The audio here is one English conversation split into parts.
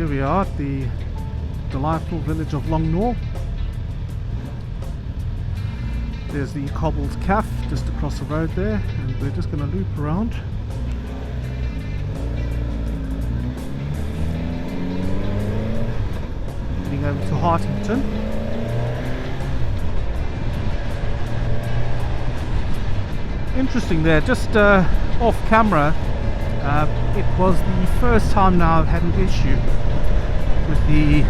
here we are at the delightful village of Longnor. There's the cobbled cafe just across the road there, and we're just going to loop around. Heading over to Hartington. Interesting there, just off camera, it was the first time now I've had an issue with the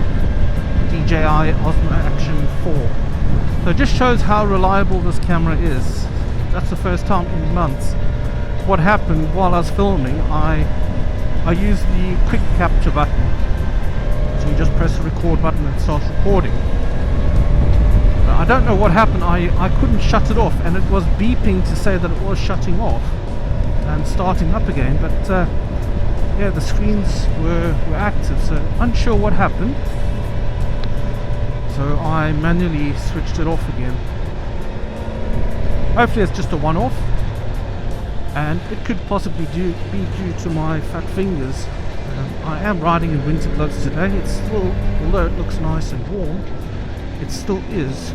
DJI Osmo Action 4. So it just shows how reliable this camera is. That's the first time in months. What happened while I was filming, I used the quick capture button. So you just press the record button and it starts recording. I don't know what happened, I couldn't shut it off, and it was beeping to say that it was shutting off and starting up again, but yeah, the screens were active, so unsure what happened. So I manually switched it off again. Hopefully it's just a one-off, and it could possibly be due to my fat fingers. I am riding in winter gloves today. It's still, although it looks nice and warm, it still is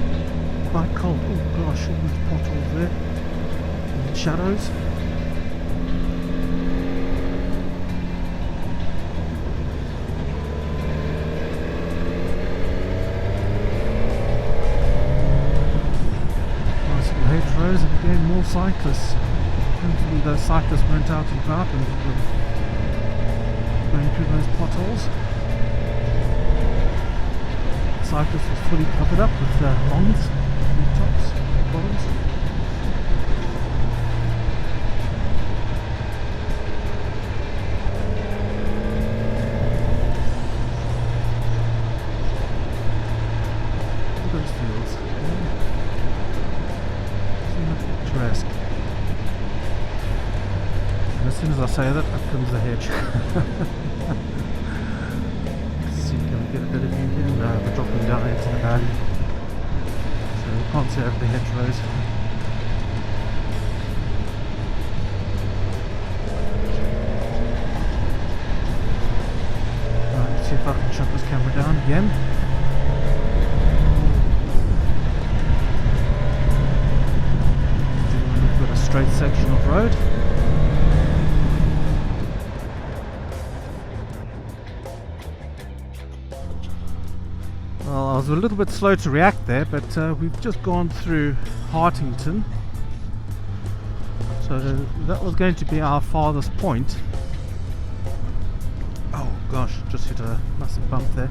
quite cold. Oh gosh, all these potholes there, and shadows. Nice little hedgerows, and again more cyclists. Hopefully those cyclists went out and about and going through those potholes. Cyclist was fully covered up with lawns, tops, bottoms. Look at those fields. Isn't that picturesque? And as soon as I say that, up comes the hedge. Get a bit of view here. No, we're dropping down into the valley, so we can't see over the hedgerows. Right, let's see if I can shut this camera down again. We've got a straight section of road. Well, I was a little bit slow to react there, but we've just gone through Hartington. So that was going to be our farthest point. Oh gosh, just hit a massive bump there.